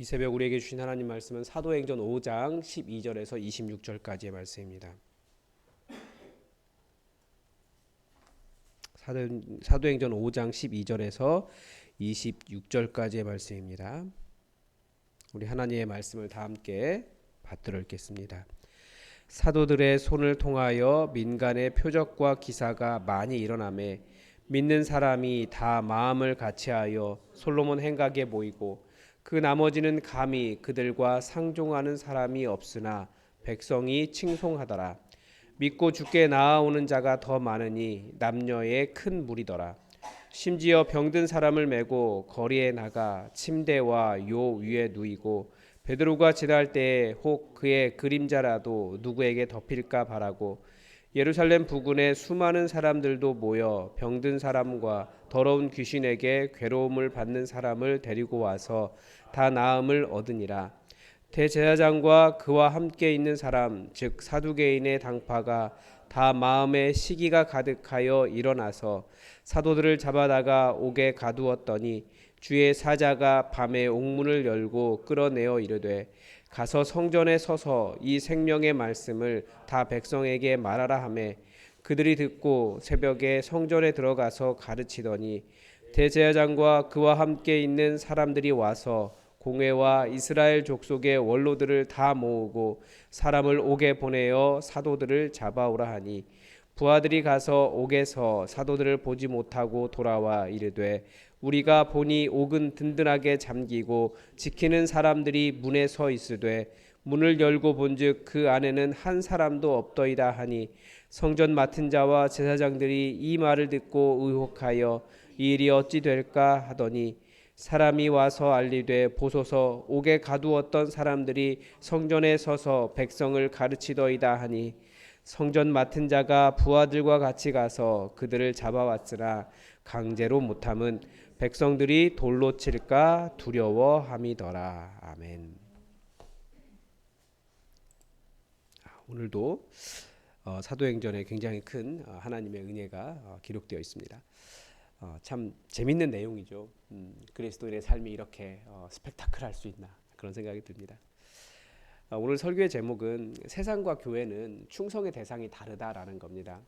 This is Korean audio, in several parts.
이 새벽 우리에게 주신 하나님 말씀은 사도행전 5장 12절에서 26절까지의 말씀입니다. 사도행전 5장 12절에서 26절까지의 말씀입니다. 우리 하나님의 말씀을 다 함께 받들어 읽겠습니다. 사도들의 손을 통하여 민간의 표적과 기사가 많이 일어나매 믿는 사람이 다 마음을 같이하여 솔로몬 행각에 모이고 그 나머지는 감히 그들과 상종하는 사람이 없으나 백성이 칭송하더라. 믿고 주께 나아오는 자가 더 많으니 남녀의 큰 무리더라. 심지어 병든 사람을 메고 거리에 나가 침대와 요 위에 누이고 베드로가 지날 때에 혹 그의 그림자라도 누구에게 덮일까 바라고 예루살렘 부근에 수많은 사람들도 모여 병든 사람과 더러운 귀신에게 괴로움을 받는 사람을 데리고 와서 다 나음을 얻으니라. 대제사장과 그와 함께 있는 사람 즉 사두개인의 당파가 다 마음에 시기가 가득하여 일어나서 사도들을 잡아다가 옥에 가두었더니 주의 사자가 밤에 옥문을 열고 끌어내어 이르되 가서 성전에 서서 이 생명의 말씀을 다 백성에게 말하라 하매 그들이 듣고 새벽에 성전에 들어가서 가르치더니 대제사장과 그와 함께 있는 사람들이 와서 공회와 이스라엘 족속의 원로들을 다 모으고 사람을 옥에 보내어 사도들을 잡아오라 하니 부하들이 가서 옥에서 사도들을 보지 못하고 돌아와 이르되 우리가 보니 옥은 든든하게 잠기고 지키는 사람들이 문에 서 있으되 문을 열고 본즉 그 안에는 한 사람도 없더이다 하니 성전 맡은 자와 제사장들이 이 말을 듣고 의혹하여 이 일이 어찌 될까 하더니 사람이 와서 알리되 보소서 옥에 가두었던 사람들이 성전에 서서 백성을 가르치더이다 하니 성전 맡은 자가 부하들과 같이 가서 그들을 잡아왔으나 강제로 못함은 백성들이 돌로 칠까 두려워함이더라. 아멘. 오늘도 사도행전에 굉장히 큰 하나님의 은혜가 기록되어 있습니다. 참 재밌는 내용이죠. 그리스도인의 삶이 이렇게 스펙타클할 수 있나 그런 생각이 듭니다. 오늘 설교의 제목은 세상과 교회는 충성의 대상이 다르다라는 겁니다.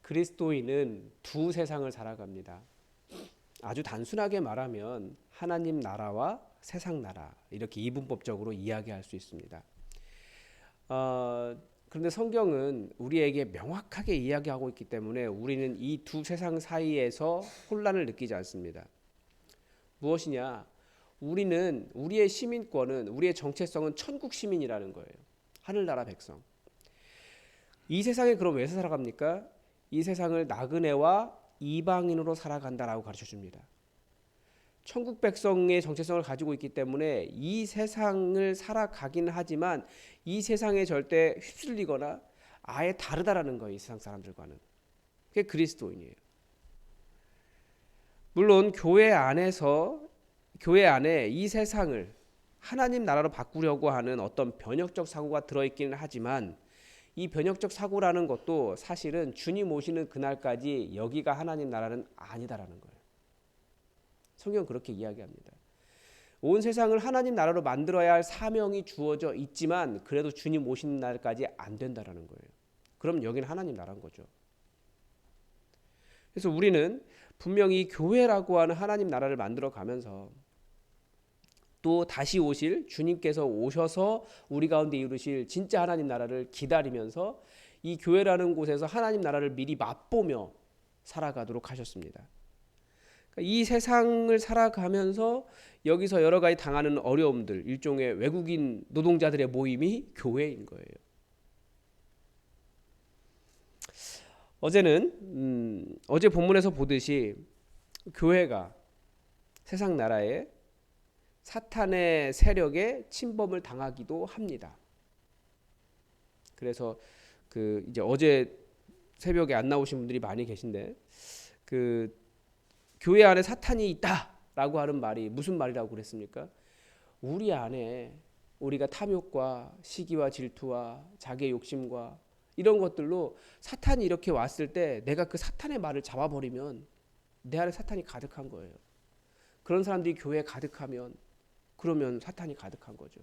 그리스도인은 두 세상을 살아갑니다. 아주 단순하게 말하면 하나님 나라와 세상 나라 이렇게 이분법적으로 이야기할 수 있습니다. 그런데 성경은 우리에게 명확하게 이야기하고 있기 때문에 우리는 이 두 세상 사이에서 혼란을 느끼지 않습니다. 무엇이냐? 우리는 우리의 시민권은 우리의 정체성은 천국 시민이라는 거예요. 하늘나라 백성. 이 세상에 그럼 왜 살아갑니까? 이 세상을 나그네와 이방인으로 살아간다라고 가르쳐 줍니다. 천국 백성의 정체성을 가지고 있기 때문에 이 세상을 살아가긴 하지만 이 세상에 절대 휩쓸리거나 아예 다르다라는 거예요. 이 세상 사람들과는. 그게 그리스도인이에요. 물론 교회 안에 이 세상을 하나님 나라로 바꾸려고 하는 어떤 변혁적 사고가 들어있기는 하지만 이 변혁적 사고라는 것도 사실은 주님 오시는 그날까지 여기가 하나님 나라는 아니다라는 거예요. 성경은 그렇게 이야기합니다. 온 세상을 하나님 나라로 만들어야 할 사명이 주어져 있지만 그래도 주님 오시는 날까지 안 된다라는 거예요. 그럼 여기는 하나님 나라인 거죠. 그래서 우리는 분명히 교회라고 하는 하나님 나라를 만들어 가면서 또 다시 오실 주님께서 오셔서 우리 가운데 이루실 진짜 하나님 나라를 기다리면서 이 교회라는 곳에서 하나님 나라를 미리 맛보며 살아가도록 하셨습니다. 이 세상을 살아가면서 여기서 여러 가지 당하는 어려움들, 일종의 외국인 노동자들의 모임이 교회인 거예요. 어제 본문에서 보듯이 교회가 세상 나라에 사탄의 세력에 침범을 당하기도 합니다. 그래서 이제 어제 새벽에 안 나오신 분들이 많이 계신데 교회 안에 사탄이 있다라고 하는 말이 무슨 말이라고 그랬습니까? 우리 안에 우리가 탐욕과 시기와 질투와 자기의 욕심과 이런 것들로 사탄이 이렇게 왔을 때 내가 그 사탄의 말을 잡아버리면 내 안에 사탄이 가득한 거예요. 그런 사람들이 교회에 가득하면 그러면 사탄이 가득한 거죠.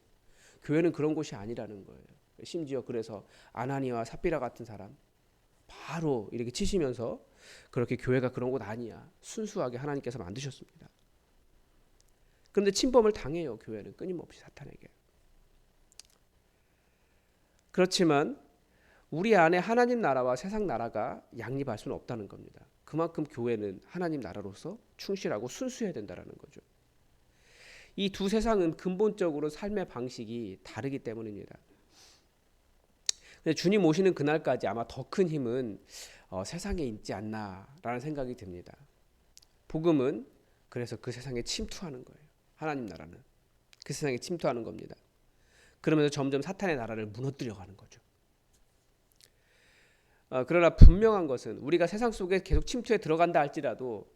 교회는 그런 곳이 아니라는 거예요. 심지어 그래서 아나니아와 삽비라 같은 사람 바로 이렇게 치시면서 그렇게 교회가 그런 곳 아니야. 순수하게 하나님께서 만드셨습니다. 그런데 침범을 당해요. 교회는 끊임없이 사탄에게. 그렇지만 우리 안에 하나님 나라와 세상 나라가 양립할 수는 없다는 겁니다. 그만큼 교회는 하나님 나라로서 충실하고 순수해야 된다는 거죠. 이 두 세상은 근본적으로 삶의 방식이 다르기 때문입니다. 주님 오시는 그날까지 아마 더 큰 힘은 세상에 있지 않나라는 생각이 듭니다. 복음은 그래서 그 세상에 침투하는 거예요. 하나님 나라는 그 세상에 침투하는 겁니다. 그러면서 점점 사탄의 나라를 무너뜨려가는 거죠. 그러나 분명한 것은 우리가 세상 속에 계속 침투해 들어간다 할지라도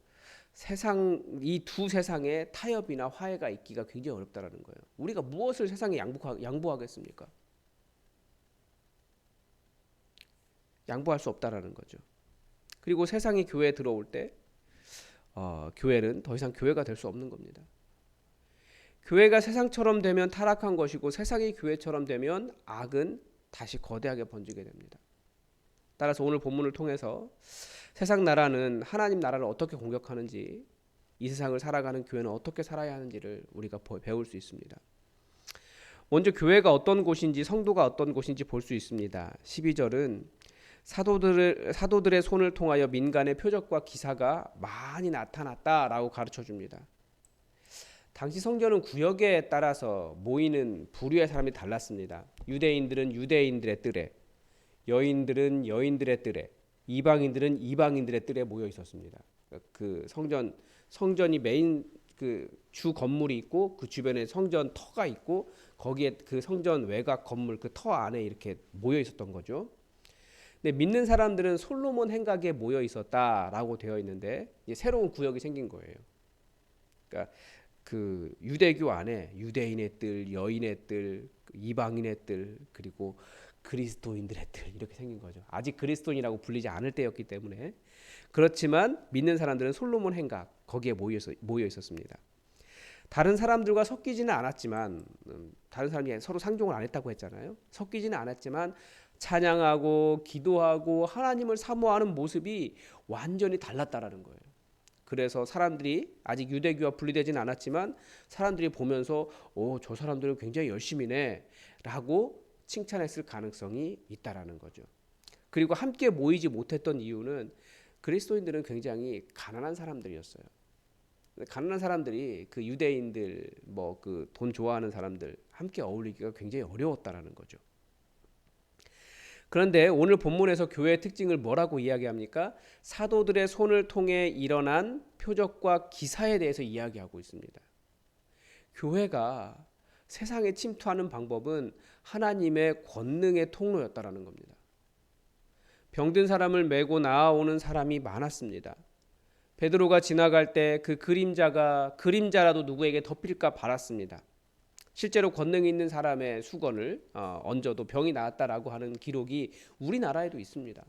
이 두 세상에 타협이나 화해가 있기가 굉장히 어렵다는 거예요. 우리가 무엇을 세상에 양보하겠습니까? 양보할 수 없다라는 거죠. 그리고 세상이 교회에 들어올 때 교회는 더 이상 교회가 될 수 없는 겁니다. 교회가 세상처럼 되면 타락한 것이고 세상이 교회처럼 되면 악은 다시 거대하게 번지게 됩니다. 따라서 오늘 본문을 통해서 세상 나라는 하나님 나라를 어떻게 공격하는지, 이 세상을 살아가는 교회는 어떻게 살아야 하는지를 우리가 배울 수 있습니다. 먼저 교회가 어떤 곳인지, 성도가 어떤 곳인지 볼 수 있습니다. 12절은 사도들의 손을 통하여 민간의 표적과 기사가 많이 나타났다라고 가르쳐 줍니다. 당시 성전은 구역에 따라서 모이는 부류의 사람이 달랐습니다. 유대인들은 유대인들의 뜰에, 여인들은 여인들의 뜰에, 이방인들은 이방인들의 뜰에 모여 있었습니다. 그 성전이 메인 그 주 건물이 있고 그 주변에 성전 터가 있고 거기에 그 성전 외곽 건물 그 터 안에 이렇게 모여 있었던 거죠. 근데 믿는 사람들은 솔로몬 행각에 모여 있었다라고 되어 있는데 새로운 구역이 생긴 거예요. 그러니까 그 유대교 안에 유대인의 뜰, 여인의 뜰, 이방인의 뜰, 그리고 그리스도인들의 뜰 이렇게 생긴 거죠. 아직 그리스도인이라고 불리지 않을 때였기 때문에. 그렇지만 믿는 사람들은 솔로몬 행각 거기에 모여 있었습니다. 다른 사람들과 섞이지는 않았지만 다른 사람이 서로 상종을 안 했다고 했잖아요. 섞이지는 않았지만 찬양하고 기도하고 하나님을 사모하는 모습이 완전히 달랐다라는 거예요. 그래서 사람들이 아직 유대교와 분리되지는 않았지만 사람들이 보면서 저 사람들은 굉장히 열심히네 라고 칭찬했을 가능성이 있다라는 거죠. 그리고 함께 모이지 못했던 이유는 그리스도인들은 굉장히 가난한 사람들이었어요. 가난한 사람들이 그 유대인들 그 돈 좋아하는 사람들 함께 어울리기가 굉장히 어려웠다라는 거죠. 그런데 오늘 본문에서 교회의 특징을 뭐라고 이야기합니까? 사도들의 손을 통해 일어난 표적과 기사에 대해서 이야기하고 있습니다. 교회가 세상에 침투하는 방법은 하나님의 권능의 통로였다라는 겁니다. 병든 사람을 메고 나아오는 사람이 많았습니다. 베드로가 지나갈 때 그 그림자라도 누구에게 덮일까 바랐습니다. 실제로 권능이 있는 사람의 수건을 얹어도 병이 나았다라고 하는 기록이 우리나라에도 있습니다.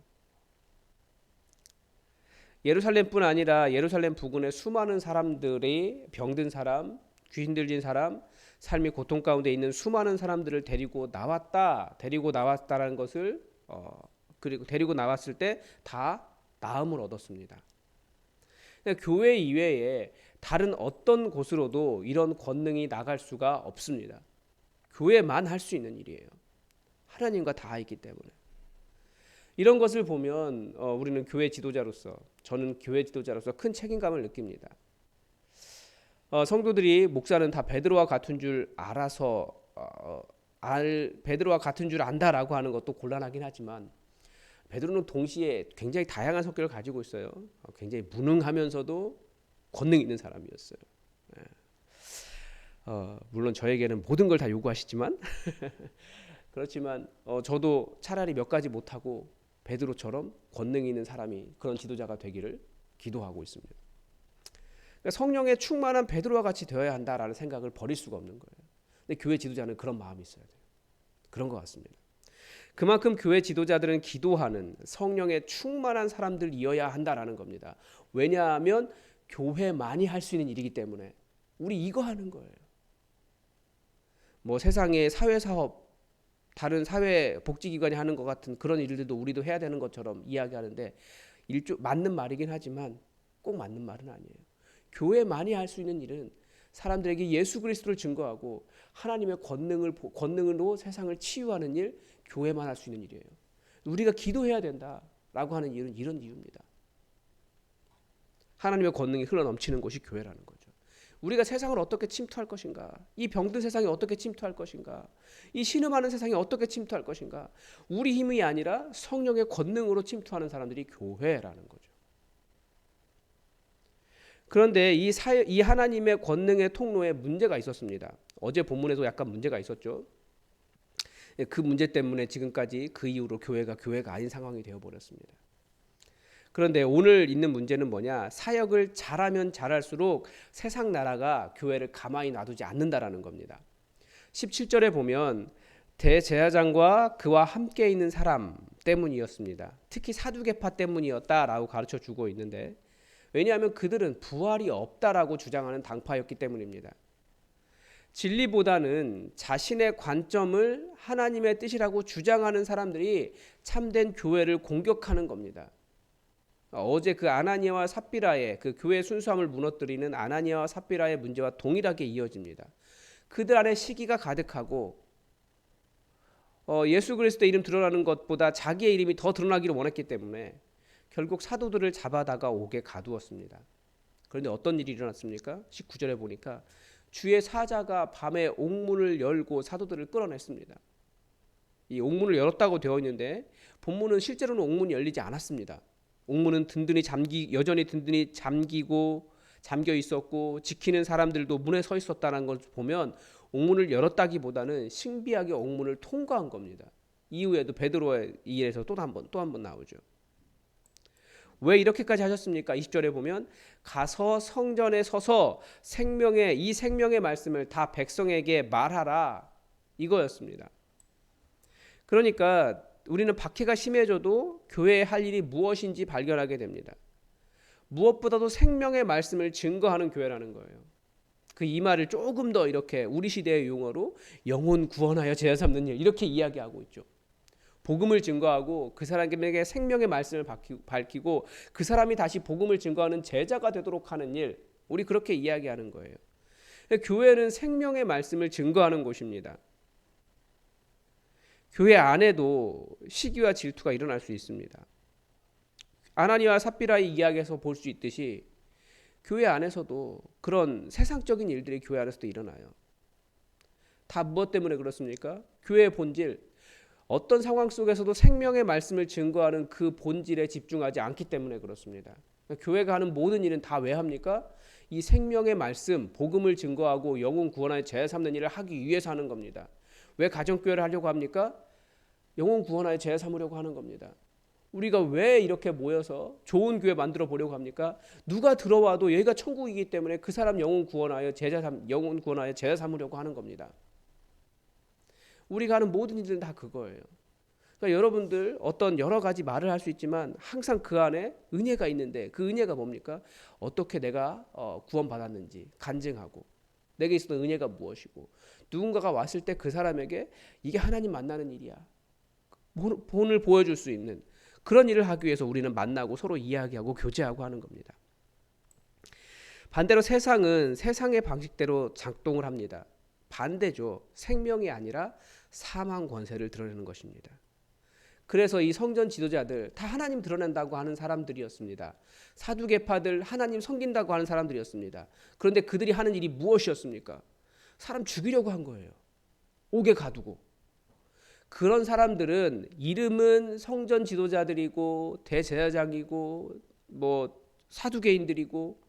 예루살렘뿐 아니라 예루살렘 부근의 수많은 사람들이 병든 사람, 귀신 들린 사람, 삶이 고통 가운데 있는 수많은 사람들을 데리고 나왔다라는 것을 그리고 데리고 나왔을 때 다 나음을 얻었습니다. 교회 이외에 다른 어떤 곳으로도 이런 권능이 나갈 수가 없습니다. 교회만 할 수 있는 일이에요. 하나님과 다 있기 때문에. 이런 것을 보면 우리는 저는 교회 지도자로서 큰 책임감을 느낍니다. 성도들이 목사는 다 베드로와 같은 줄 알아서 베드로와 같은 줄 안다라고 하는 것도 곤란하긴 하지만 베드로는 동시에 굉장히 다양한 성격을 가지고 있어요. 굉장히 무능하면서도 권능 있는 사람이었어요. 물론 저에게는 모든 걸 다 요구하시지만 그렇지만 저도 차라리 몇 가지 못하고 베드로처럼 권능 있는 사람이 그런 지도자가 되기를 기도하고 있습니다. 그러니까 성령의 충만한 베드로와 같이 되어야 한다라는 생각을 버릴 수가 없는 거예요. 근데 교회 지도자는 그런 마음이 있어야 돼요. 그런 것 같습니다. 그만큼 교회 지도자들은 기도하는 성령의 충만한 사람들이어야 한다라는 겁니다. 왜냐하면 교회만이 할 수 있는 일이기 때문에 우리 이거 하는 거예요. 뭐 세상의 사회사업, 다른 사회복지기관이 하는 것 같은 그런 일들도 우리도 해야 되는 것처럼 이야기하는데 맞는 말이긴 하지만 꼭 맞는 말은 아니에요. 교회만이 할 수 있는 일은 사람들에게 예수 그리스도를 증거하고 하나님의 권능으로 세상을 치유하는 일, 교회만 할 수 있는 일이에요. 우리가 기도해야 된다라고 하는 이유는 이런 이유입니다. 하나님의 권능이 흘러넘치는 곳이 교회라는 거죠. 우리가 세상을 어떻게 침투할 것인가? 이 병든 세상에 어떻게 침투할 것인가? 이 신음하는 세상에 어떻게 침투할 것인가? 우리 힘이 아니라 성령의 권능으로 침투하는 사람들이 교회라는 거죠. 그런데 이 하나님의 권능의 통로에 문제가 있었습니다. 어제 본문에도 약간 문제가 있었죠. 그 문제 때문에 지금까지 그 이후로 교회가 아닌 상황이 되어버렸습니다. 그런데 오늘 있는 문제는 뭐냐? 사역을 잘하면 잘할수록 세상 나라가 교회를 가만히 놔두지 않는다라는 겁니다. 17절에 보면 대제사장과 그와 함께 있는 사람 때문이었습니다. 특히 사두개파 때문이었다라고 가르쳐 주고 있는데, 왜냐하면 그들은 부활이 없다라고 주장하는 당파였기 때문입니다. 진리보다는 자신의 관점을 하나님의 뜻이라고 주장하는 사람들이 참된 교회를 공격하는 겁니다. 어제 그 아나니아와 삽비라의 그 교회 순수함을 무너뜨리는 아나니아와 삽비라의 문제와 동일하게 이어집니다. 그들 안에 시기가 가득하고 예수 그리스도의 이름 드러나는 것보다 자기의 이름이 더 드러나기를 원했기 때문에 결국 사도들을 잡아다가 옥에 가두었습니다. 그런데 어떤 일이 일어났습니까? 19절에 보니까 주의 사자가 밤에 옥문을 열고 사도들을 끌어냈습니다. 이 옥문을 열었다고 되어 있는데 본문은 실제로는 옥문이 열리지 않았습니다. 옥문은 여전히 든든히 잠겨 있었고 지키는 사람들도 문에 서 있었다는 걸 보면 옥문을 열었다기보다는 신비하게 옥문을 통과한 겁니다. 이후에도 베드로의 일에서 또 한 번 나오죠. 왜 이렇게까지 하셨습니까? 20절에 보면 가서 성전에 서서 이 생명의 말씀을 다 백성에게 말하라, 이거였습니다. 그러니까 우리는 박해가 심해져도 교회에 할 일이 무엇인지 발견하게 됩니다. 무엇보다도 생명의 말씀을 증거하는 교회라는 거예요. 이 말을 조금 더 이렇게 우리 시대의 용어로 영혼 구원하여 제자 삼는 일, 이렇게 이야기하고 있죠. 복음을 증거하고 그 사람에게 생명의 말씀을 밝히고 그 사람이 다시 복음을 증거하는 제자가 되도록 하는 일, 우리 그렇게 이야기하는 거예요. 교회는 생명의 말씀을 증거하는 곳입니다. 교회 안에도 시기와 질투가 일어날 수 있습니다. 아나니아와 삽비라의 이야기에서 볼 수 있듯이 교회 안에서도 그런 세상적인 일들이 교회 안에서도 일어나요. 다 무엇 때문에 그렇습니까? 교회의 본질, 어떤 상황 속에서도 생명의 말씀을 증거하는 그 본질에 집중하지 않기 때문에 그렇습니다. 그러니까 교회가 하는 모든 일은 다 왜 합니까? 이 생명의 말씀, 복음을 증거하고 영혼 구원하여 제자 삼는 일을 하기 위해서 하는 겁니다. 왜 가정교회를 하려고 합니까? 영혼 구원하여 제자 삼으려고 하는 겁니다. 우리가 왜 이렇게 모여서 좋은 교회 만들어 보려고 합니까? 누가 들어와도 여기가 천국이기 때문에 그 사람 영혼 구원하여 제자 삼으려고 하는 겁니다. 우리가 하는 모든 일들은 다 그거예요. 그러니까 여러분들 어떤 여러 가지 말을 할 수 있지만 항상 그 안에 은혜가 있는데, 그 은혜가 뭡니까? 어떻게 내가 구원받았는지 간증하고, 내게 있었던 은혜가 무엇이고, 누군가가 왔을 때 그 사람에게 이게 하나님 만나는 일이야, 본을 보여줄 수 있는 그런 일을 하기 위해서 우리는 만나고 서로 이야기하고 교제하고 하는 겁니다. 반대로 세상은 세상의 방식대로 작동을 합니다. 반대죠. 생명이 아니라 사망 권세를 드러내는 것입니다. 그래서 이 성전 지도자들 다 하나님 드러낸다고 하는 사람들이었습니다. 사두개파들 하나님 섬긴다고 하는 사람들이었습니다. 그런데 그들이 하는 일이 무엇이었습니까? 사람 죽이려고 한 거예요. 옥에 가두고. 그런 사람들은 이름은 성전 지도자들이고 대제사장이고 사두개인들이고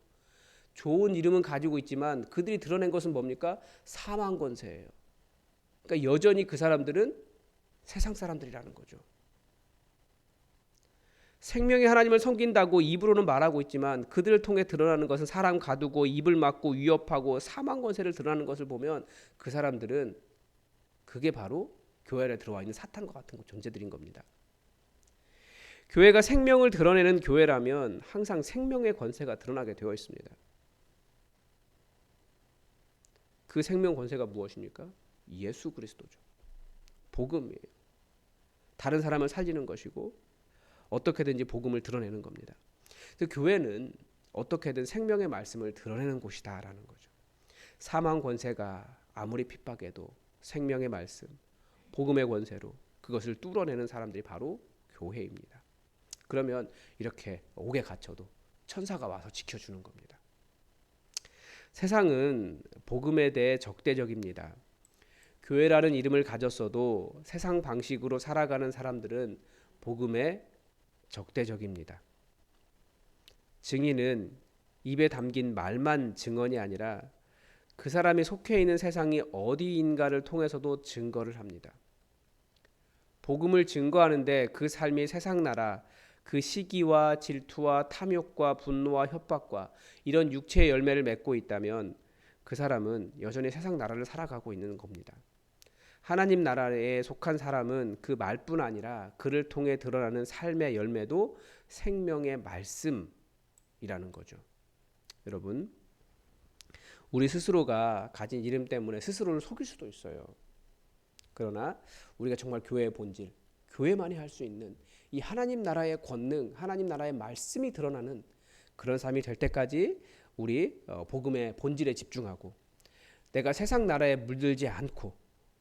좋은 이름은 가지고 있지만 그들이 드러낸 것은 뭡니까? 사망 권세예요. 그러니까 여전히 그 사람들은 세상 사람들이라는 거죠. 생명의 하나님을 섬긴다고 입으로는 말하고 있지만 그들을 통해 드러나는 것은 사람 가두고 입을 막고 위협하고 사망 권세를 드러나는 것을 보면 그 사람들은 그게 바로 교회 안에 들어와 있는 사탄과 같은 존재들인 겁니다. 교회가 생명을 드러내는 교회라면 항상 생명의 권세가 드러나게 되어 있습니다. 그 생명 권세가 무엇입니까? 예수 그리스도죠. 복음이에요. 다른 사람을 살리는 것이고 어떻게든지 복음을 드러내는 겁니다. 그래서 교회는 어떻게든 생명의 말씀을 드러내는 곳이다라는 거죠. 사망 권세가 아무리 핍박해도 생명의 말씀, 복음의 권세로 그것을 뚫어내는 사람들이 바로 교회입니다. 그러면 이렇게 옥에 갇혀도 천사가 와서 지켜주는 겁니다. 세상은 복음에 대해 적대적입니다. 교회라는 이름을 가졌어도 세상 방식으로 살아가는 사람들은 복음에 적대적입니다. 증인은 입에 담긴 말만 증언이 아니라 그 사람이 속해 있는 세상이 어디인가를 통해서도 증거를 합니다. 복음을 증거하는데 그 삶이 세상 나라, 그 시기와 질투와 탐욕과 분노와 협박과 이런 육체의 열매를 맺고 있다면 그 사람은 여전히 세상 나라를 살아가고 있는 겁니다. 하나님 나라에 속한 사람은 그 말뿐 아니라 그를 통해 드러나는 삶의 열매도 생명의 말씀이라는 거죠. 여러분, 우리 스스로가 가진 이름 때문에 스스로를 속일 수도 있어요. 그러나 우리가 정말 교회의 본질, 교회만이 할 수 있는 이 하나님 나라의 권능, 하나님 나라의 말씀이 드러나는 그런 삶이 될 때까지 우리 복음의 본질에 집중하고 내가 세상 나라에 물들지 않고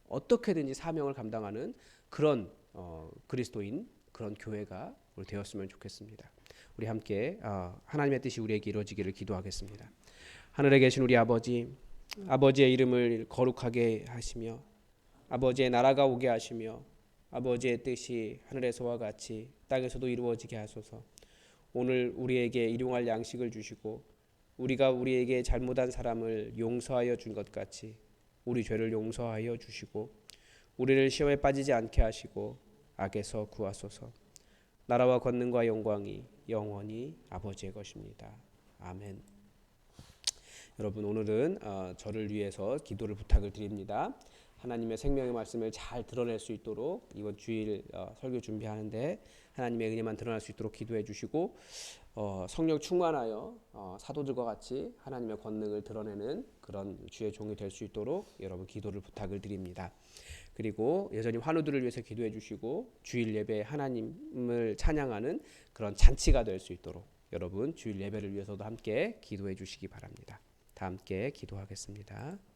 어떻게든지 사명을 감당하는 그런 그리스도인, 그런 교회가 우리 되었으면 좋겠습니다. 우리 함께 하나님의 뜻이 우리에게 이루어지기를 기도하겠습니다. 하늘에 계신 우리 아버지, 아버지의 이름을 거룩하게 하시며 아버지의 나라가 오게 하시며 아버지의 뜻이 하늘에서와 같이 땅에서도 이루어지게 하소서. 오늘 우리에게 일용할 양식을 주시고 우리가 우리에게 잘못한 사람을 용서하여 준 것 같이 우리 죄를 용서하여 주시고 우리를 시험에 빠지지 않게 하시고 악에서 구하소서. 나라와 권능과 영광이 영원히 아버지의 것입니다. 아멘. 여러분, 오늘은 저를 위해서 기도를 부탁을 드립니다. 하나님의 생명의 말씀을 잘 드러낼 수 있도록 이번 주일 설교 준비하는데 하나님의 은혜만 드러날 수 있도록 기도해 주시고 성령 충만하여 사도들과 같이 하나님의 권능을 드러내는 그런 주의 종이 될 수 있도록 여러분 기도를 부탁을 드립니다. 그리고 여전히 환우들을 위해서 기도해 주시고 주일 예배에 하나님을 찬양하는 그런 잔치가 될 수 있도록 여러분 주일 예배를 위해서도 함께 기도해 주시기 바랍니다. 다 함께 기도하겠습니다.